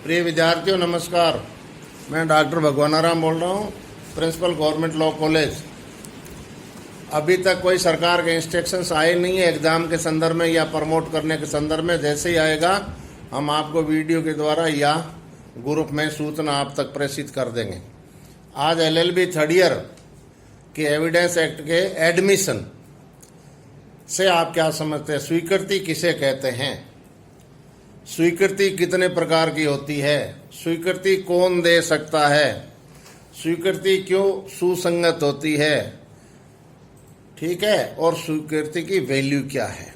प्रिय विद्यार्थियों नमस्कार। मैं डॉक्टर भगवानाराम बोल रहा हूँ, प्रिंसिपल गवर्नमेंट लॉ कॉलेज। अभी तक कोई सरकार के इंस्ट्रक्शंस आए नहीं है एग्ज़ाम के संदर्भ में या प्रमोट करने के संदर्भ में। जैसे ही आएगा हम आपको वीडियो के द्वारा या ग्रुप में सूचना आप तक प्रेषित कर देंगे। आज LLB थर्ड ईयर के एविडेंस एक्ट के एडमिशन से आप क्या समझते हैं? स्वीकृति किसे कहते हैं? स्वीकृति कितने प्रकार की होती है? स्वीकृति कौन दे सकता है? स्वीकृति क्यों सुसंगत होती है? ठीक है, और स्वीकृति की वैल्यू क्या है?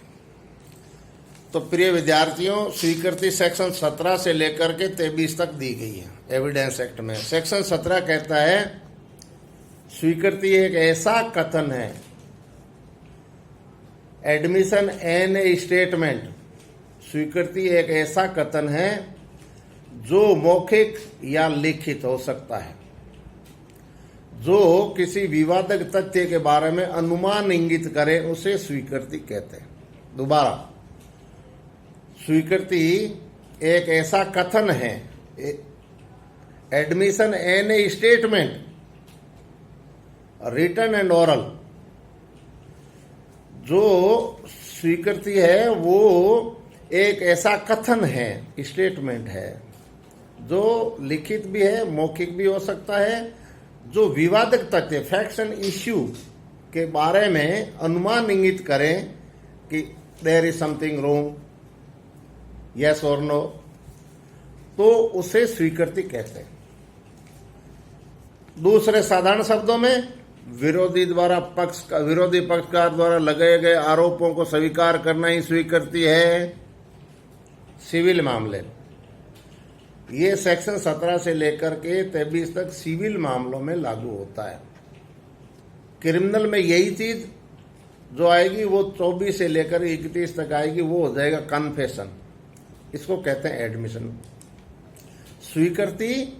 तो प्रिय विद्यार्थियों, स्वीकृति सेक्शन 17 से लेकर के 23 तक दी गई है एविडेंस एक्ट में। सेक्शन 17 कहता है स्वीकृति एक ऐसा कथन है, एडमिशन एन ए स्टेटमेंट। स्वीकृति एक ऐसा कथन है जो मौखिक या लिखित हो सकता है, जो किसी विवादक तथ्य के बारे में अनुमान इंगित करे, उसे स्वीकृति कहते हैं। दोबारा, स्वीकृति एक ऐसा कथन है, admission an a statement written and oral. जो स्वीकृति है वो एक ऐसा कथन है, स्टेटमेंट है, जो लिखित भी है, मौखिक भी हो सकता है, जो विवादक तथ्य फैक्ट्स एंड इश्यू के बारे में अनुमान इंगित करें कि there is something wrong, yes और नो, तो उसे स्वीकृति कहते हैं। दूसरे साधारण शब्दों में, विरोधी पक्षकार द्वारा लगाए गए आरोपों को स्वीकार करना ही स्वीकृति है। सिविल मामले, ये सेक्शन 17 से लेकर के 23 तक सिविल मामलों में लागू होता है। क्रिमिनल में यही चीज जो आएगी वो 24 से लेकर 31 तक आएगी, वो हो जाएगा कन्फेशन। इसको कहते हैं एडमिशन। स्वीकृति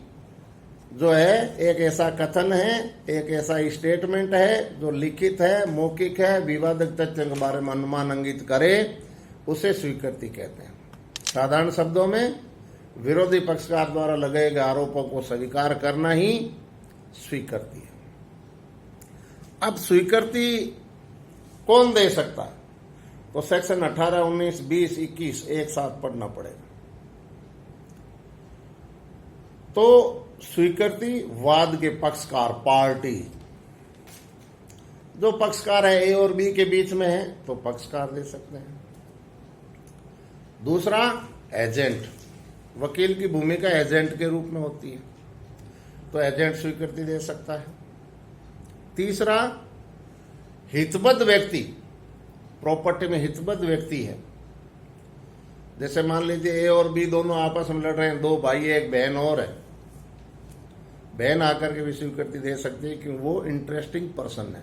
जो है एक ऐसा कथन है, एक ऐसा स्टेटमेंट है जो लिखित है, मौखिक है, विवादक तथ्यों के बारे में अनुमान इंगित करे, उसे स्वीकृति कहते हैं। साधारण शब्दों में, विरोधी पक्षकार द्वारा लगाए गए आरोपों को स्वीकार करना ही स्वीकृति है। अब स्वीकृति कौन दे सकता है? तो सेक्शन 18, 19, 20, 21 एक साथ पढ़ना पड़ेगा। तो स्वीकृति वाद के पक्षकार, पार्टी, जो पक्षकार है ए और बी के बीच में है तो पक्षकार दे सकते हैं। दूसरा, एजेंट, वकील की भूमिका एजेंट के रूप में होती है, तो एजेंट स्वीकृति दे सकता है। तीसरा, हितबद्ध व्यक्ति, प्रॉपर्टी में हितबद्ध व्यक्ति है। जैसे मान लीजिए ए और बी दोनों आपस में लड़ रहे हैं, दो भाई एक बहन और है, बहन आकर के भी स्वीकृति दे सकती है क्योंकि वो इंटरेस्टिंग पर्सन है,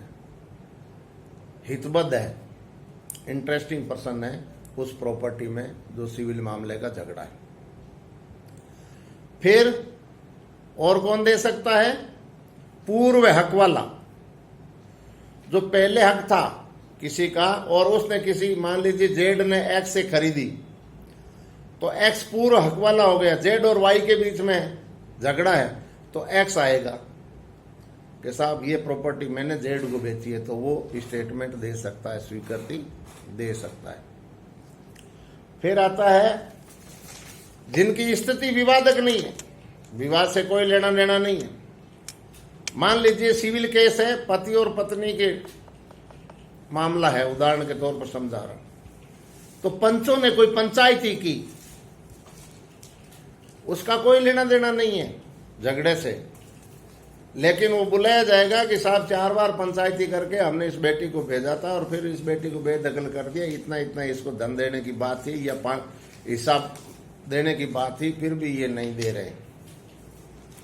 हितबद्ध है, इंटरेस्टिंग पर्सन है उस प्रॉपर्टी में जो सिविल मामले का झगड़ा है। फिर और कौन दे सकता है? पूर्व हक वाला, जो पहले हक था किसी का और उसने किसी, मान लीजिए जेड ने एक्स से खरीदी, तो एक्स पूर्व हक वाला हो गया। जेड और वाई के बीच में झगड़ा है तो एक्स आएगा कि साहब ये प्रॉपर्टी मैंने जेड को बेची है, तो वो स्टेटमेंट दे सकता है, स्वीकृति दे सकता है। फिर आता है जिनकी स्थिति विवादक नहीं है, विवाद से कोई लेना देना नहीं है। मान लीजिए सिविल केस है, पति और पत्नी के मामला है, उदाहरण के तौर पर समझा रहा हूं, तो पंचों ने कोई पंचायती की, उसका कोई लेना देना नहीं है झगड़े से, लेकिन वो बुलाया जाएगा कि साहब 4 बार पंचायती करके हमने इस बेटी को भेजा था और फिर इस बेटी को बेदखल कर दिया, इतना इतना इसको धन देने की बात थी या हिसाब देने की बात थी, फिर भी ये नहीं दे रहे,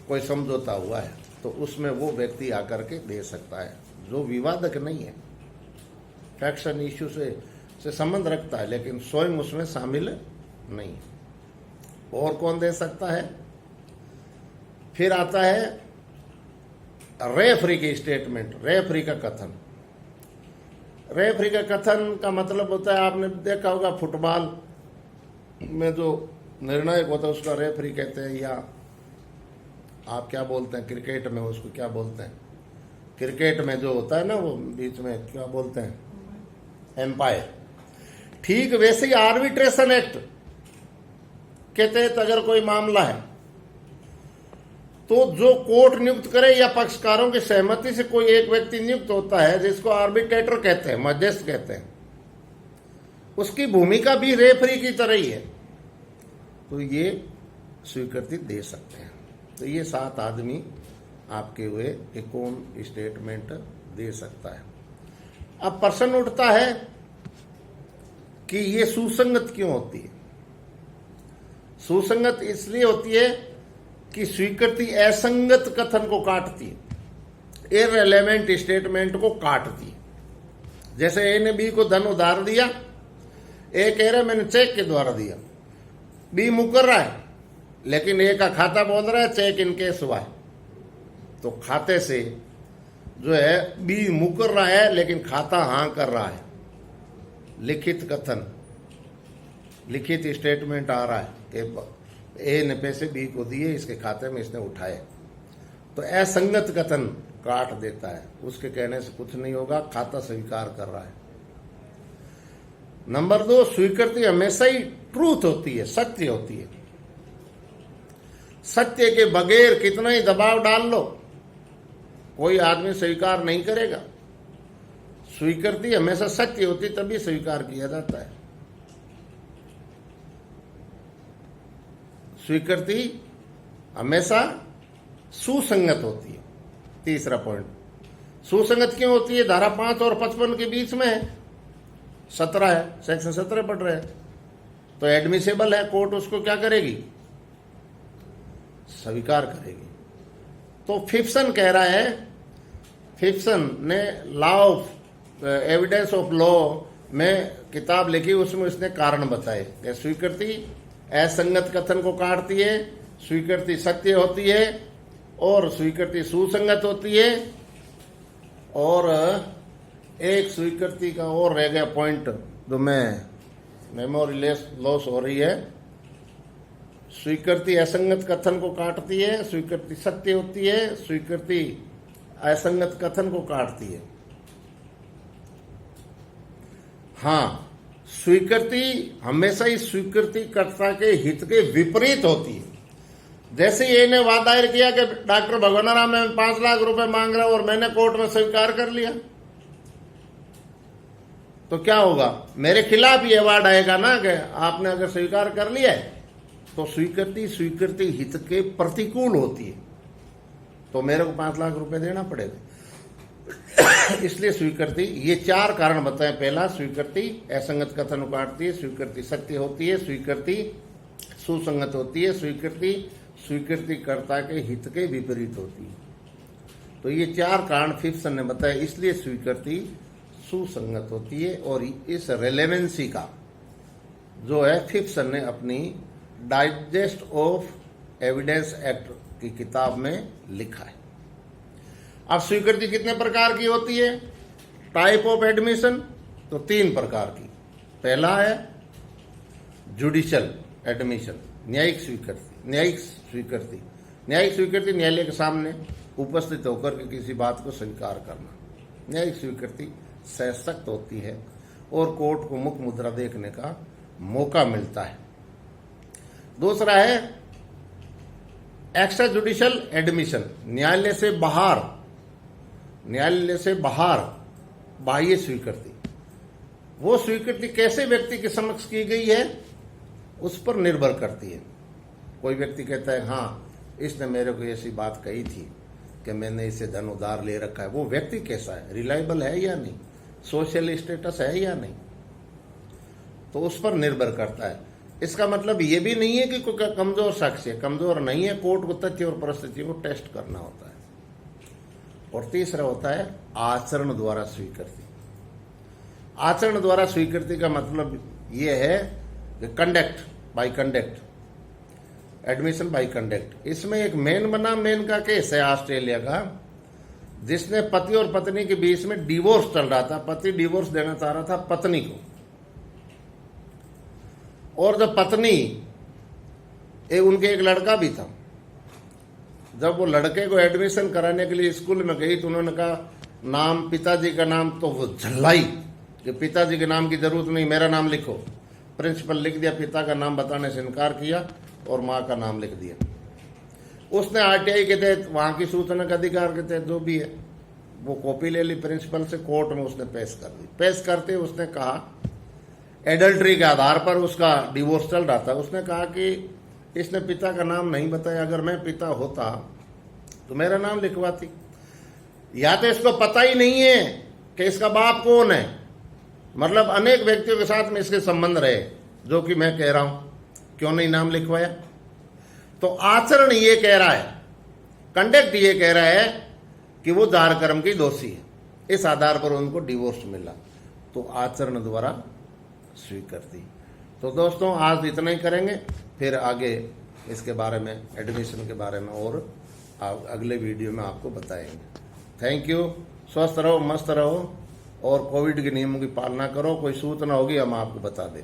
कोई समझौता हुआ है, तो उसमें वो व्यक्ति आकर के दे सकता है, जो विवादक नहीं है, फैक्ट्स एंड इश्यू से संबंध रखता है, लेकिन स्वयं उसमें शामिल नहीं है। और कौन दे सकता है? फिर आता है रेफरी की स्टेटमेंट, रेफरी का कथन। रेफरी का कथन का मतलब होता है, आपने देखा होगा फुटबॉल में जो निर्णायक होता है उसका रेफरी कहते हैं, या आप क्या बोलते हैं क्रिकेट में उसको क्या बोलते हैं, क्रिकेट में जो होता है ना वो बीच में क्या बोलते हैं, एम्पायर। ठीक वैसे ही आर्बिट्रेशन एक्ट के तहत अगर कोई मामला है तो जो कोर्ट नियुक्त करे या पक्षकारों की सहमति से कोई एक व्यक्ति नियुक्त होता है जिसको आर्बिट्रेटर कहते हैं, मध्यस्थ कहते हैं, उसकी भूमिका भी रेफरी की तरह ही है, तो ये स्वीकृति दे सकते हैं। तो ये 7 आदमी आपके हुए कि कौन स्टेटमेंट दे सकता है। अब प्रश्न उठता है कि ये सुसंगत क्यों होती है। सुसंगत इसलिए होती है कि स्वीकृति असंगत कथन को काटती है, इररिलेवेंट स्टेटमेंट को काटती है। जैसे ए ने बी को धन उधार दिया, ए कह रहा है मैंने चेक के द्वारा दिया, बी मुकर रहा है, लेकिन ए का खाता बोल रहा है चेक इनकेस हुआ है, तो खाते से जो है बी मुकर रहा है लेकिन खाता हाँ कर रहा है। लिखित कथन, लिखित स्टेटमेंट आ रहा है कि ए ने पैसे बी को दिए, इसके खाते में इसने उठाए, तो असंगत कथन काट देता है, उसके कहने से कुछ नहीं होगा, खाता स्वीकार कर रहा है। नंबर 2, स्वीकृति हमेशा ही ट्रूथ होती है, सत्य होती है। सत्य के बगैर कितना ही दबाव डाल लो कोई आदमी स्वीकार नहीं करेगा। स्वीकृति हमेशा सत्य होती तभी स्वीकार किया जाता है। स्वीकृति हमेशा सुसंगत होती है। तीसरा पॉइंट, सुसंगत क्यों होती है? धारा 5 और 55 के बीच में है, 17 है, सेक्शन 17 पढ़ रहे हैं, तो एडमिसेबल है, कोर्ट उसको क्या करेगी? स्वीकार करेगी। तो फिप्सन कह रहा है, फिप्सन ने law of evidence of law में किताब लिखी, उसमें उसने कारण बताए कि स्वीकृति असंगत कथन को काटती है, स्वीकृति सत्य होती है और स्वीकृति सुसंगत होती है। और एक स्वीकृति का और रह गया पॉइंट जो मैं मेमोरी लॉस हो रही है। स्वीकृति असंगत कथन को काटती है, स्वीकृति सत्य होती है, स्वीकृति असंगत कथन को काटती है। हाँ, स्वीकृति हमेशा ही स्वीकृतिकर्ता के हित के विपरीत होती है। जैसे ये ने वादा दायर किया कि डॉक्टर भगवानाराम में 5 लाख रुपए मांग रहा हूं और मैंने कोर्ट में स्वीकार कर लिया, तो क्या होगा? मेरे खिलाफ ये वाद आएगा ना कि आपने अगर स्वीकार कर लिया है, तो स्वीकृति हित के प्रतिकूल होती है, तो मेरे को 5 लाख रुपए देना पड़ेगा। इसलिए स्वीकृति, ये 4 कारण बताएं। पहला, स्वीकृति असंगत कथन काटती है, स्वीकृति सत्य होती है, स्वीकृति सुसंगत होती है, स्वीकृतिकर्ता के हित के विपरीत होती है। तो ये 4 कारण फिप्सन ने बताया, इसलिए स्वीकृति सुसंगत होती है। और इस रेलेवेंसी का जो है फिप्सन ने अपनी डाइजेस्ट ऑफ एविडेंस एक्ट की किताब में लिखा है। अब स्वीकृति कितने प्रकार की होती है? टाइप ऑफ एडमिशन तो 3 प्रकार की। पहला है जुडिशियल एडमिशन, न्यायिक स्वीकृति। न्यायिक स्वीकृति न्यायालय के सामने उपस्थित होकर के किसी बात को स्वीकार करना। न्यायिक स्वीकृति सशक्त होती है और कोर्ट को मुख मुद्रा देखने का मौका मिलता है। दूसरा है एक्स्ट्रा जुडिशियल एडमिशन, न्यायालय से बाहर बाह्य स्वीकृति। वो स्वीकृति कैसे व्यक्ति के समक्ष की गई है उस पर निर्भर करती है। कोई व्यक्ति कहता है हाँ इसने मेरे को ऐसी बात कही थी कि मैंने इसे धन उधार ले रखा है, वो व्यक्ति कैसा है, रिलायबल है या नहीं, सोशल स्टेटस है या नहीं, तो उस पर निर्भर करता है। इसका मतलब ये भी नहीं है कि कोई कमजोर शख्स है, कमजोर नहीं है, कोर्ट को तथ्य और परिस्थिति को टेस्ट करना होता है। और तीसरा होता है आचरण द्वारा स्वीकृति। आचरण द्वारा स्वीकृति का मतलब ये है कि conduct by conduct, admission by conduct. इसमें एक मेन का केस है ऑस्ट्रेलिया का, जिसने पति और पत्नी के बीच में डिवोर्स चल रहा था। पति डिवोर्स देना चाह रहा था पत्नी को, और जब पत्नी उनके एक लड़का भी था। जब वो लड़के को एडमिशन कराने के लिए स्कूल में गई तो उन्होंने कहा नाम, पिताजी का नाम, तो वो झल्लाई कि पिताजी के नाम की जरूरत नहीं, मेरा नाम लिखो। प्रिंसिपल लिख दिया, पिता का नाम बताने से इनकार किया और माँ का नाम लिख दिया। उसने आरटीआई के तहत, वहां की सूचना का अधिकार के तहत जो भी है, वो कॉपी ले ली प्रिंसिपल से, कोर्ट में उसने पेश कर दी। पेश करते उसने कहा, एडल्ट्री के आधार पर उसका डिवोर्स चल रहा था, उसने कहा कि इसने पिता का नाम नहीं बताया, अगर मैं पिता होता तो मेरा नाम लिखवाती। या तो इसको पता ही नहीं है कि इसका बाप कौन है, मतलब अनेक व्यक्तियों के साथ में इसके संबंध रहे, जो कि मैं कह रहा हूं, क्यों नहीं नाम लिखवाया। तो आचरण ये कह रहा है, कंडक्ट ये कह रहा है कि वो दार कर्म की दोषी है, इस आधार पर उनको डिवोर्स मिला, तो आचरण द्वारा स्वीकृति। तो दोस्तों आज इतना ही करेंगे, फिर आगे इसके बारे में, एडमिशन के बारे में और अगले वीडियो में आपको बताएंगे। Thank you. स्वस्थ रहो, मस्त रहो और कोविड के नियमों की पालना करो। कोई सूचना होगी हम आपको बता दें।